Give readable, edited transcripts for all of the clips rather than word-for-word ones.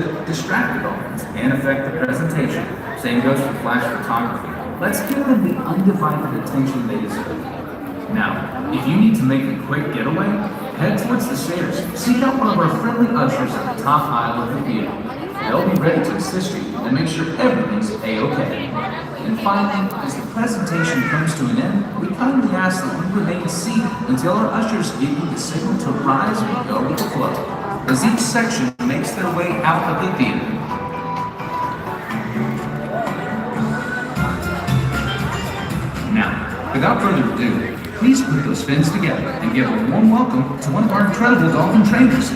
distract the dolphins and affect the presentation. Same goes for flash photography. Let's give them the undivided attention they deserve. Now, if you need to make a quick getaway, head towards the stairs. Seek out one of our friendly ushers at the top aisle of the theater. They'll be ready to assist you and make sure everything's A-OK. And finally, as the presentation comes to an end, we kindly ask that you remain seated until our ushers give you the signal to rise and go with the flow, as each section makes their way out of the theater. Now, without further ado, please put those fins together and give a warm welcome to one of our incredible dolphin trainers.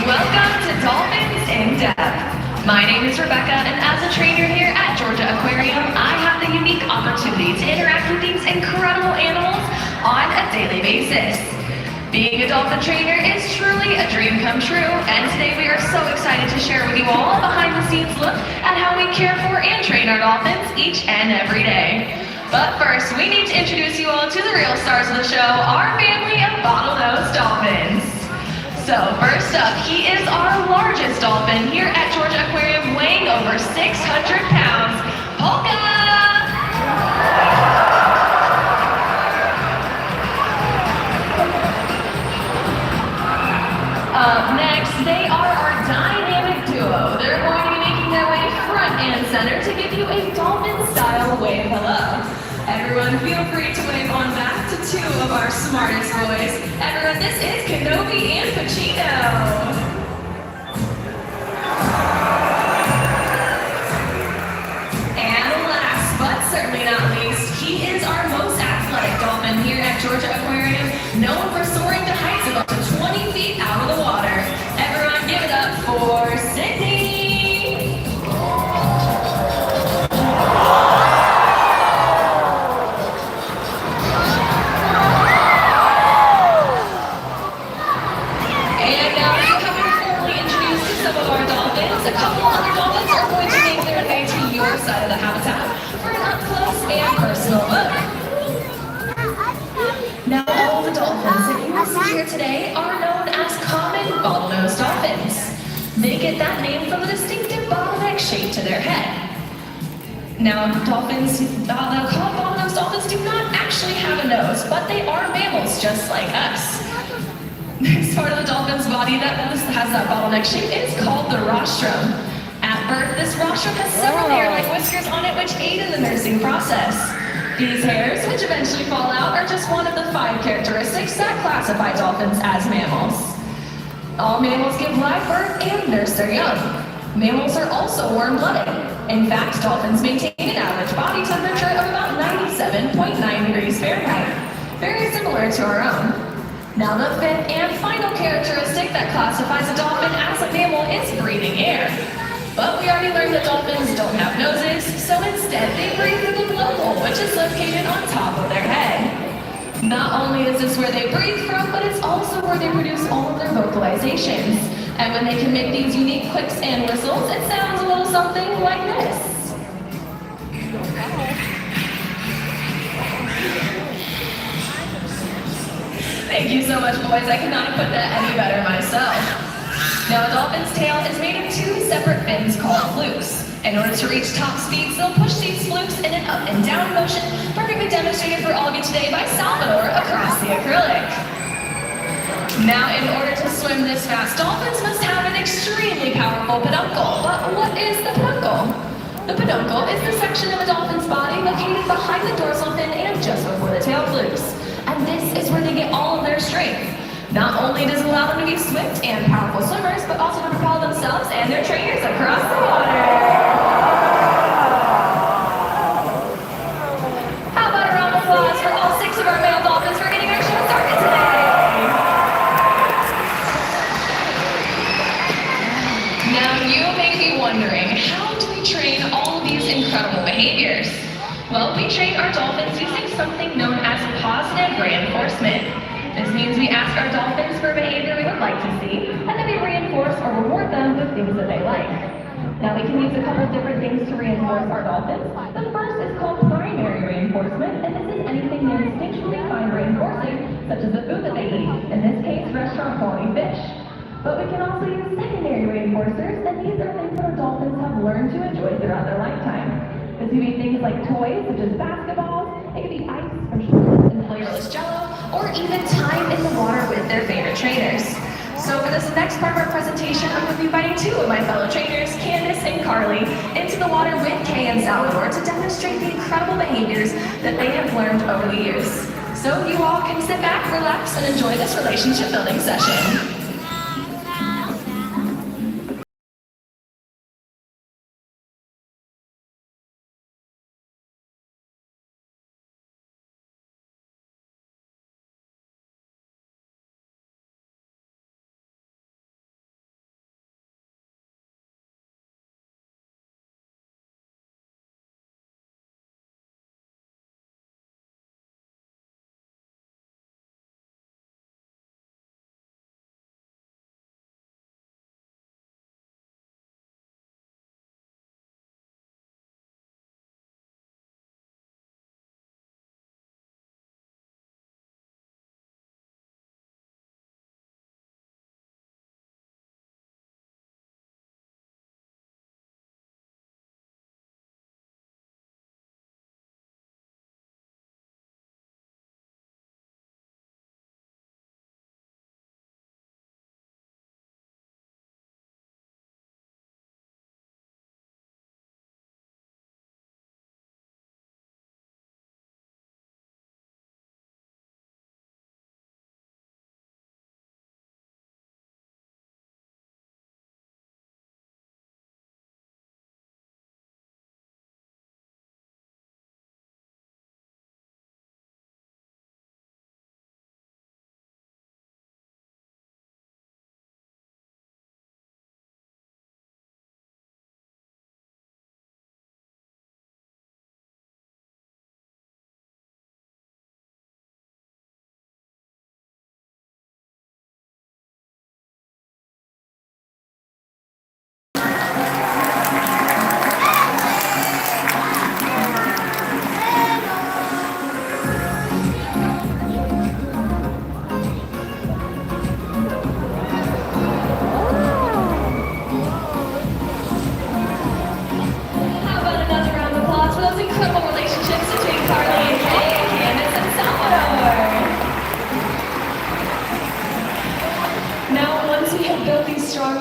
Welcome to Dolphins in Depth. My name is Rebecca, and as a trainer here at Georgia Aquarium, I have the unique opportunity to interact with these incredible animals on a daily basis. Being a dolphin trainer is truly a dream come true, and today we are so excited to share with you all a behind-the-scenes look at how we care for and train our dolphins each and every day. But first, we need to introduce you all to the real stars of the show, our family of bottlenose dolphins. So first up, he is our largest dolphin here at Georgia Aquarium, weighing over 600 pounds, Polka! Up next, they are our dynamic duo. They're going to be making their way front and center to give you a dolphin-style wave hello. Everyone, feel free to wave on back to two of our smartest boys. Everyone, this is Kenobi and Pacino. And last, but certainly not least, he is our most athletic dolphin here at Georgia Aquarium, known for soaring to heights of up to 20 feet out of the water. Everyone, give it up for Sydney. A couple other dolphins are going to make their way to your side of the habitat for an up-close and personal look. Now, all the dolphins that you will see here today are known as common bottlenose dolphins. They get that name from the distinctive bottleneck shape to their head. Now, dolphins, common bottlenose dolphins do not actually have a nose, but they are mammals just like us. This part of the dolphin's body that has that bottleneck shape is called the rostrum. At birth, this rostrum has several hair-like whiskers on it which aid in the nursing process. These hairs, which eventually fall out, are just one of the 5 characteristics that classify dolphins as mammals. All mammals give live birth and nurse their young. Mammals are also warm-blooded. In fact, dolphins maintain an average body temperature of about 97.9 degrees Fahrenheit, very similar to our own. Now, the fifth and final characteristic that classifies a dolphin as a mammal is breathing air. But we already learned that dolphins don't have noses, so instead they breathe through the blowhole, which is located on top of their head. Not only is this where they breathe from, but it's also where they produce all of their vocalizations. And when they can make these unique clicks and whistles, it sounds a little something like this. Thank you so much, boys. I could not have put that any better myself. Now, a dolphin's tail is made of 2 separate fins called flukes. In order to reach top speeds, they'll push these flukes in an up and down motion, perfectly demonstrated for all of you today by Salvador across the acrylic. Now, in order to swim this fast, dolphins must have an extremely powerful peduncle. But what is the peduncle? The peduncle is the section of a dolphin's body located behind the dorsal fin and just before the tail flukes. And this is where they get all of their strength. Not only does it allow them to be swift and powerful swimmers, but also to propel themselves and their trainers across the water. How about a round of applause for all 6 of our male dolphins for getting our show started today? Now, you may be wondering, how do we train all of these incredible behaviors? Well, we train our dolphins using something known as positive reinforcement. This means we ask our dolphins for behavior we would like to see, and then we reinforce or reward them with things that they like. Now, we can use a couple different things to reinforce our dolphins. The first is called primary reinforcement, and this is anything you instinctually find reinforcing such as the food that they eat, in this case, restaurant quality fish. But we can also use secondary reinforcers, and these are things that our dolphins have learned to enjoy throughout their lifetime. This could be things like toys, such as basketballs, it could be ice or chocolates and flavorless jello, or even time in the water with their favorite trainers. So for this next part of our presentation, I'm going to be inviting two of my fellow trainers, Candace and Carly, into the water with Kay and Salvador to demonstrate the incredible behaviors that they have learned over the years. So you all can sit back, relax, and enjoy this relationship building session.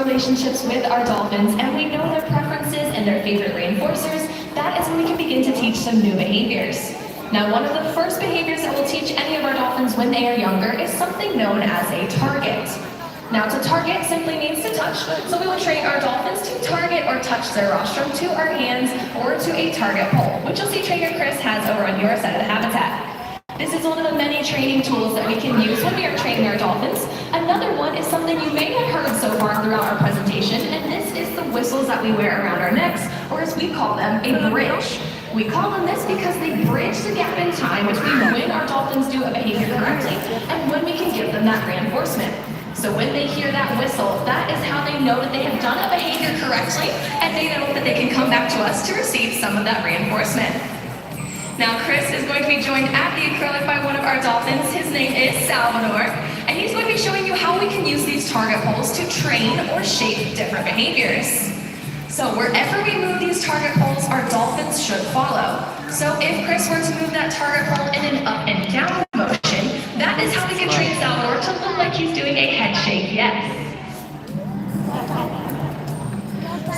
Relationships with our dolphins, and we know their preferences and their favorite reinforcers, that is when we can begin to teach some new behaviors. Now, one of the first behaviors that we'll teach any of our dolphins when they are younger is something known as a target. Now, to target simply means to touch, so we will train our dolphins to target or touch their rostrum to our hands or to a target pole, which you'll see Trainer Chris has over on your side of the habitat. This is one of the many training tools that we can use when we are training our dolphins. Another one is something you may have heard so far throughout our presentation, and this is the whistles that we wear around our necks, or as we call them, a bridge. We call them this because they bridge the gap in time between when our dolphins do a behavior correctly and when we can give them that reinforcement. So when they hear that whistle, that is how they know that they have done a behavior correctly, and they know that they can come back to us to receive some of that reinforcement. Now, Chris is going to be joined at the acrylic by one of our dolphins. His name is Salvador, and he's going to be showing you how we can use these target poles to train or shape different behaviors. So wherever we move these target poles, our dolphins should follow. So if Chris were to move that target pole in an up and down motion, that is how we can train Salvador to look like he's doing a head shake yes.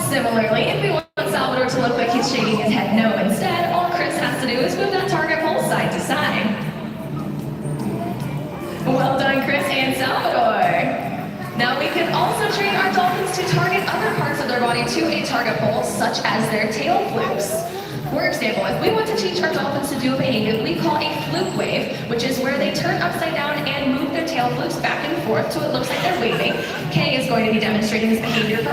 Similarly, if we want Salvador to look like he's shaking his head no instead, all Chris has to do is move that target pole side to side. Well done, Chris and Salvador. Now we can also train our dolphins to target other parts of their body to a target pole, such as their tail flukes. For example, if we want to teach our dolphins to do a behavior we call a fluke wave, which is where they turn upside down and move their tail flukes back and forth till it looks like they're waving, Kay is going to be demonstrating this behavior for